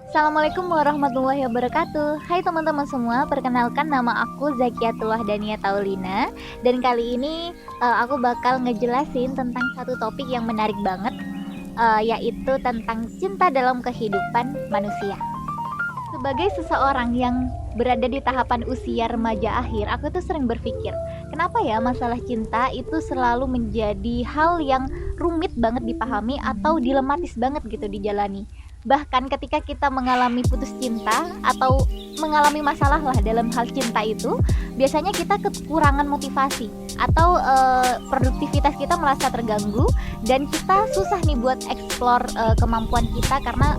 Assalamualaikum warahmatullahi wabarakatuh. Hai teman-teman semua, perkenalkan nama aku Zakiatullah Dania Taulina. Dan kali ini aku bakal ngejelasin tentang satu topik yang menarik banget, yaitu tentang cinta dalam kehidupan manusia. Sebagai seseorang yang berada di tahapan usia remaja akhir, aku tuh sering berpikir, kenapa ya masalah cinta itu selalu menjadi hal yang rumit banget dipahami atau dilematis banget gitu dijalani. Bahkan ketika kita mengalami putus cinta atau mengalami masalah lah dalam hal cinta itu, biasanya kita kekurangan motivasi atau produktivitas kita merasa terganggu dan kita susah nih buat explore kemampuan kita karena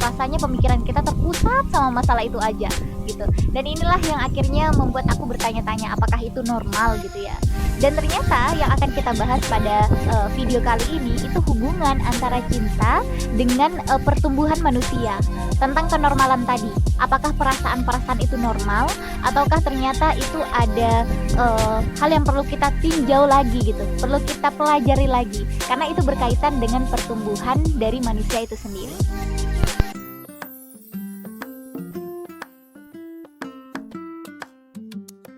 rasanya pemikiran kita terpusat sama masalah itu aja gitu. Dan inilah yang akhirnya membuat aku bertanya-tanya apakah itu normal gitu ya. Dan ternyata yang akan kita bahas pada video kali ini itu hubungan antara cinta dengan pertumbuhan manusia. Tentang kenormalan tadi, apakah perasaan-perasaan itu normal ataukah ternyata itu ada hal yang perlu kita tinjau lagi gitu, perlu kita pelajari lagi karena itu berkaitan dengan pertumbuhan dari manusia itu sendiri.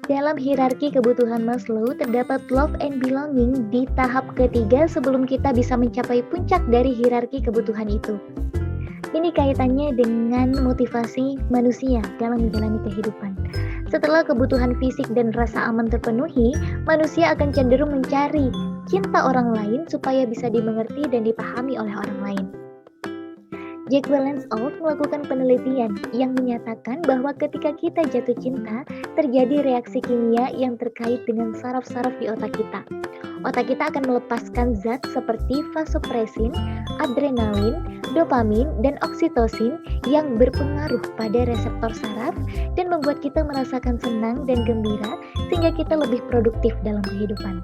Dalam hierarki kebutuhan Maslow, terdapat love and belonging di tahap ketiga sebelum kita bisa mencapai puncak dari hierarki kebutuhan itu. Ini kaitannya dengan motivasi manusia dalam menjalani kehidupan. Setelah kebutuhan fisik dan rasa aman terpenuhi, manusia akan cenderung mencari cinta orang lain supaya bisa dimengerti dan dipahami oleh orang lain. Jack Palance melakukan penelitian yang menyatakan bahwa ketika kita jatuh cinta, terjadi reaksi kimia yang terkait dengan saraf-saraf di otak kita. Otak kita akan melepaskan zat seperti vasopresin, adrenalin, dopamin, dan oksitosin yang berpengaruh pada reseptor saraf dan membuat kita merasakan senang dan gembira sehingga kita lebih produktif dalam kehidupan.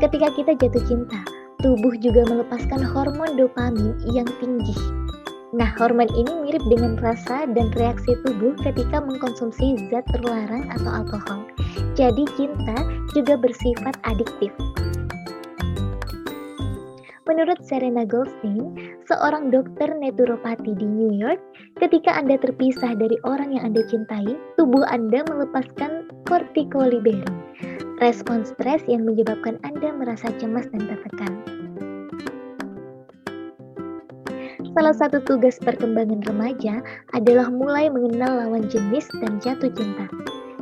Ketika kita jatuh cinta, tubuh juga melepaskan hormon dopamin yang tinggi. Nah, hormon ini mirip dengan rasa dan reaksi tubuh ketika mengkonsumsi zat terlarang atau alkohol. Jadi, cinta juga bersifat adiktif. Menurut Serena Goldstein, seorang dokter naturopati di New York, ketika Anda terpisah dari orang yang Anda cintai, tubuh Anda melepaskan kortikoliberin, respon stres yang menyebabkan Anda merasa cemas dan tertekan. Salah satu tugas perkembangan remaja adalah mulai mengenal lawan jenis dan jatuh cinta.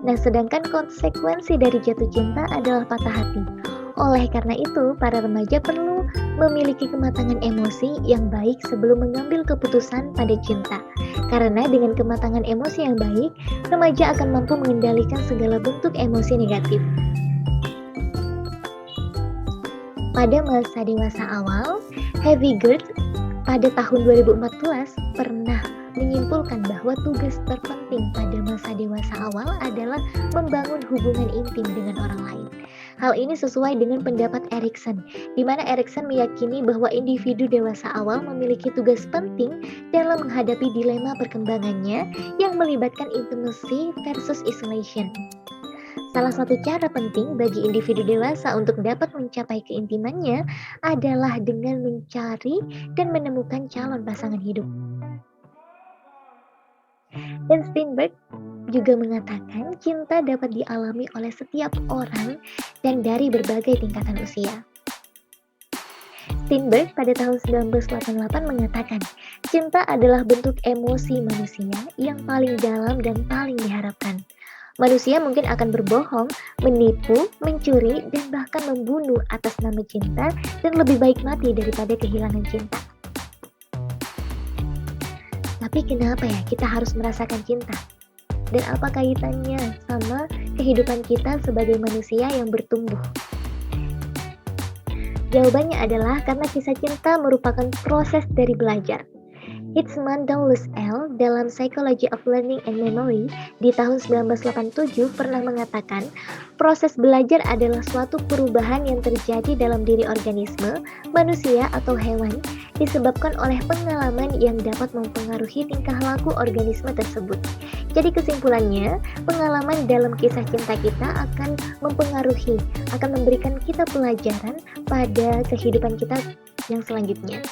Nah, sedangkan konsekuensi dari jatuh cinta adalah patah hati. Oleh karena itu, para remaja perlu memiliki kematangan emosi yang baik sebelum mengambil keputusan pada cinta. Karena dengan kematangan emosi yang baik, remaja akan mampu mengendalikan segala bentuk emosi negatif. Pada masa dewasa awal, Hevigert pada tahun 2014 pernah menyimpulkan bahwa tugas terpenting pada masa dewasa awal adalah membangun hubungan intim dengan orang lain. Hal ini sesuai dengan pendapat Erikson, di mana Erikson meyakini bahwa individu dewasa awal memiliki tugas penting dalam menghadapi dilema perkembangannya yang melibatkan intimacy versus isolation. Salah satu cara penting bagi individu dewasa untuk dapat mencapai keintimannya adalah dengan mencari dan menemukan calon pasangan hidup. Dan Steinberg juga mengatakan cinta dapat dialami oleh setiap orang dan dari berbagai tingkatan usia. Steinberg pada tahun 1988 mengatakan, cinta adalah bentuk emosi manusia yang paling dalam dan paling diharapkan. Manusia mungkin akan berbohong, menipu, mencuri, dan bahkan membunuh atas nama cinta dan lebih baik mati daripada kehilangan cinta. Tapi kenapa ya kita harus merasakan cinta? Dan apa kaitannya sama kehidupan kita sebagai manusia yang bertumbuh? Jawabannya adalah karena kisah cinta merupakan proses dari belajar. Hitzman Douglas L. dalam Psychology of Learning and Memory di tahun 1987 pernah mengatakan, proses belajar adalah suatu perubahan yang terjadi dalam diri organisme, manusia atau hewan, disebabkan oleh pengalaman yang dapat mempengaruhi tingkah laku organisme tersebut. Jadi kesimpulannya, pengalaman dalam kisah cinta kita akan mempengaruhi, akan memberikan kita pelajaran pada kehidupan kita yang selanjutnya.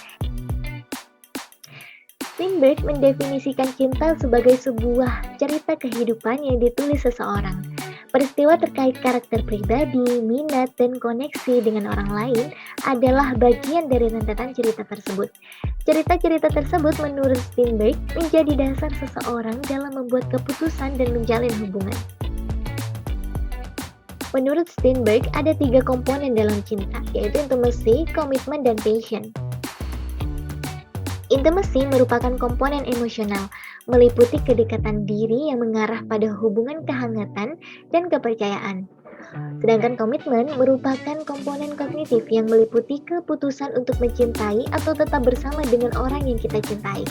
Steinberg mendefinisikan cinta sebagai sebuah cerita kehidupan yang ditulis seseorang. Peristiwa terkait karakter pribadi, minat, dan koneksi dengan orang lain adalah bagian dari rentetan cerita tersebut. Cerita-cerita tersebut menurut Steinberg menjadi dasar seseorang dalam membuat keputusan dan menjalin hubungan. Menurut Steinberg, ada 3 komponen dalam cinta, yaitu intimacy, komitmen, dan passion. Intimacy merupakan komponen emosional, meliputi kedekatan diri yang mengarah pada hubungan kehangatan dan kepercayaan. Sedangkan komitmen merupakan komponen kognitif yang meliputi keputusan untuk mencintai atau tetap bersama dengan orang yang kita cintai.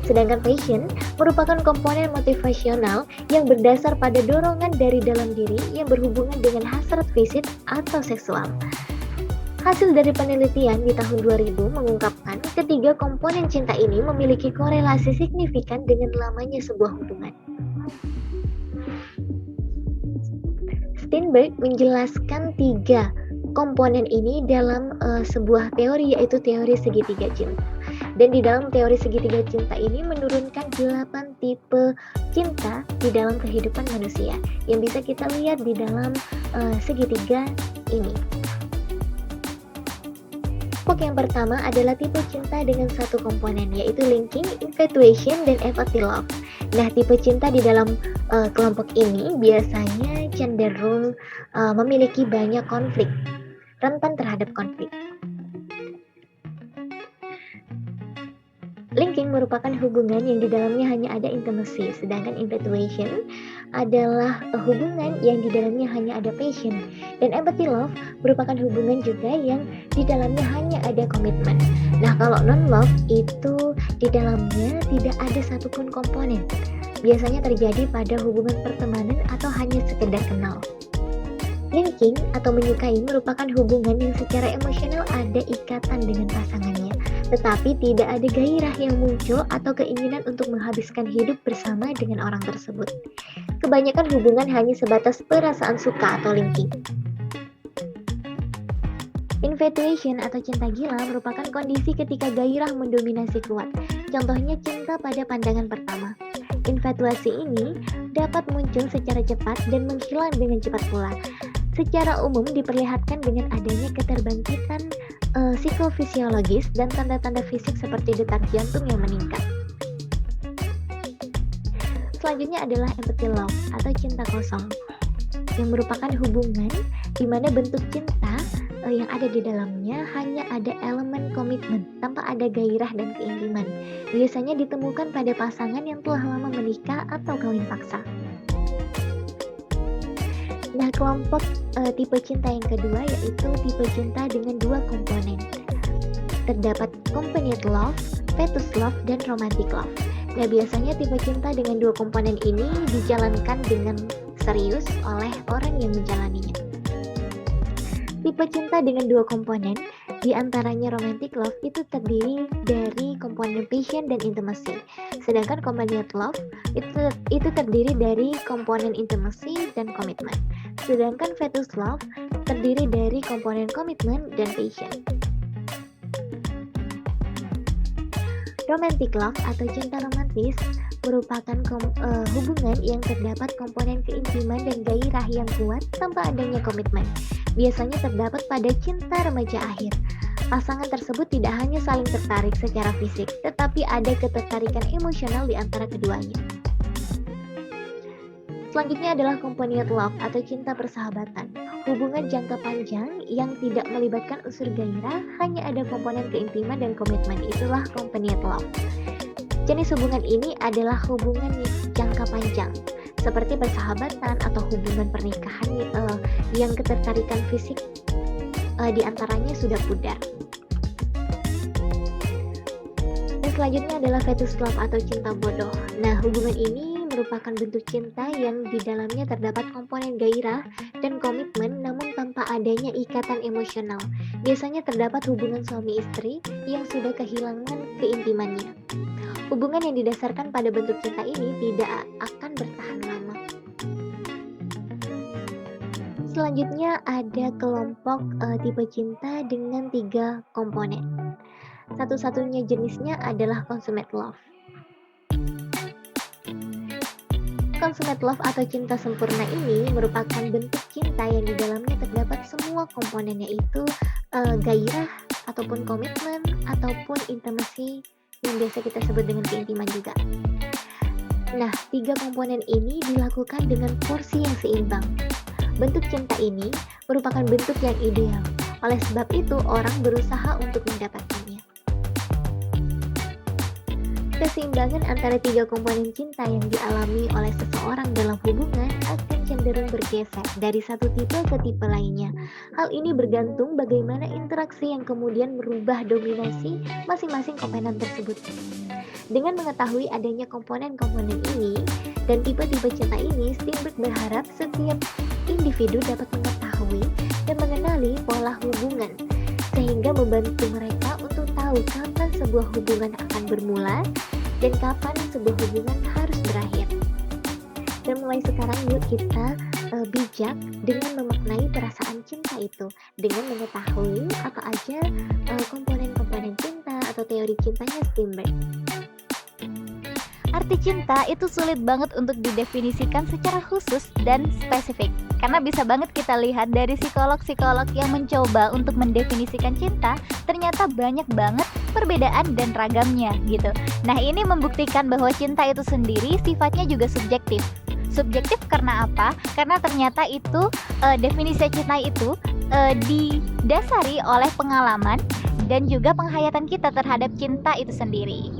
Sedangkan passion merupakan komponen motivasional yang berdasar pada dorongan dari dalam diri yang berhubungan dengan hasrat fisik atau seksual. Hasil dari penelitian di tahun 2000 mengungkapkan ketiga komponen cinta ini memiliki korelasi signifikan dengan lamanya sebuah hubungan. Steinberg menjelaskan 3 komponen ini dalam sebuah teori, yaitu teori segitiga cinta. Dan di dalam teori segitiga cinta ini menurunkan 8 tipe cinta di dalam kehidupan manusia yang bisa kita lihat di dalam segitiga ini. Kelompok yang pertama adalah tipe cinta dengan satu komponen, yaitu linking, infatuation, dan empathy love. Nah, tipe cinta di dalam kelompok ini biasanya cenderung memiliki banyak konflik, rentan terhadap konflik. Linking merupakan hubungan yang di dalamnya hanya ada intimacy, sedangkan infatuation adalah hubungan yang di dalamnya hanya ada passion, dan empathy love merupakan hubungan juga yang di dalamnya hanya ada komitmen. Nah, kalau non-love itu di dalamnya tidak ada satupun komponen. Biasanya terjadi pada hubungan pertemanan atau hanya sekedar kenal. Linking atau menyukai merupakan hubungan yang secara emosional ada ikatan dengan pasangannya, tetapi tidak ada gairah yang muncul atau keinginan untuk menghabiskan hidup bersama dengan orang tersebut. Kebanyakan hubungan hanya sebatas perasaan suka atau linking. Infatuation atau cinta gila merupakan kondisi ketika gairah mendominasi kuat. Contohnya cinta pada pandangan pertama. Infatuasi ini dapat muncul secara cepat dan menghilang dengan cepat pula. Secara umum diperlihatkan dengan adanya keterbangkitan psikofisiologis dan tanda-tanda fisik seperti detak jantung yang meningkat. Selanjutnya adalah empathy love atau cinta kosong, yang merupakan hubungan di mana bentuk cinta yang ada di dalamnya hanya ada elemen komitmen tanpa ada gairah dan keintiman. Biasanya ditemukan pada pasangan yang telah lama menikah atau kawin paksa. Nah, kelompok tipe cinta yang kedua yaitu tipe cinta dengan 2 komponen. Terdapat companion love, fetus love, dan romantic love. Nah, biasanya tipe cinta dengan 2 komponen ini dijalankan dengan serius oleh orang yang menjalaninya. Tipe cinta dengan 2 komponen, diantaranya romantic love, itu terdiri dari komponen passion dan intimacy. Sedangkan companion love itu terdiri dari komponen intimacy dan komitmen. Sedangkan fetus love terdiri dari komponen komitmen dan passion. Romantic love atau cinta romantis merupakan hubungan yang terdapat komponen keintiman dan gairah yang kuat tanpa adanya komitmen. Biasanya terdapat pada cinta remaja akhir. Pasangan tersebut tidak hanya saling tertarik secara fisik, tetapi ada ketertarikan emosional di antara keduanya. Selanjutnya adalah companion love atau cinta persahabatan. Hubungan jangka panjang yang tidak melibatkan unsur gairah, hanya ada komponen keintiman dan komitmen. Itulah companion love. Jenis hubungan ini adalah hubungan jangka panjang, seperti persahabatan atau hubungan pernikahan yang ketertarikan fisik di antaranya sudah pudar. Dan selanjutnya adalah fetus love atau cinta bodoh. Nah, hubungan ini merupakan bentuk cinta yang di dalamnya terdapat komponen gairah dan komitmen namun tanpa adanya ikatan emosional. Biasanya terdapat hubungan suami istri yang sudah kehilangan keintimannya. Hubungan yang didasarkan pada bentuk cinta ini tidak akan bertahan lama. Selanjutnya ada kelompok tipe cinta dengan 3 komponen. Satu-satunya jenisnya adalah consummate love. Consummate love atau cinta sempurna ini merupakan bentuk cinta yang di dalamnya terdapat semua komponennya, itu gairah ataupun komitmen ataupun intimacy yang biasa kita sebut dengan keintiman juga. Nah, 3 komponen ini dilakukan dengan porsi yang seimbang. Bentuk cinta ini merupakan bentuk yang ideal. Oleh sebab itu, orang berusaha untuk mendapatkannya. Keseimbangan antara 3 komponen cinta yang dialami oleh seseorang dalam hubungan akan cenderung bergeser dari satu tipe ke tipe lainnya. Hal ini bergantung bagaimana interaksi yang kemudian merubah dominasi masing-masing komponen tersebut. Dengan mengetahui adanya komponen-komponen ini dan tipe-tipe cinta ini, Steinberg berharap setiap individu dapat mengetahui dan mengenali pola hubungan, sehingga membantu mereka untuk tahu kapan sebuah hubungan akan bermula dan kapan sebuah hubungan harus berakhir. Dan mulai sekarang yuk kita bijak dengan memaknai perasaan cinta itu dengan mengetahui apa aja komponen-komponen cinta atau teori cintanya Steinberg. Arti cinta itu sulit banget untuk didefinisikan secara khusus dan spesifik, karena bisa banget kita lihat dari psikolog-psikolog yang mencoba untuk mendefinisikan cinta, ternyata banyak banget perbedaan dan ragamnya gitu. Nah, ini membuktikan bahwa cinta itu sendiri sifatnya juga subjektif. Subjektif karena apa? Karena ternyata itu definisi cinta itu didasari oleh pengalaman dan juga penghayatan kita terhadap cinta itu sendiri.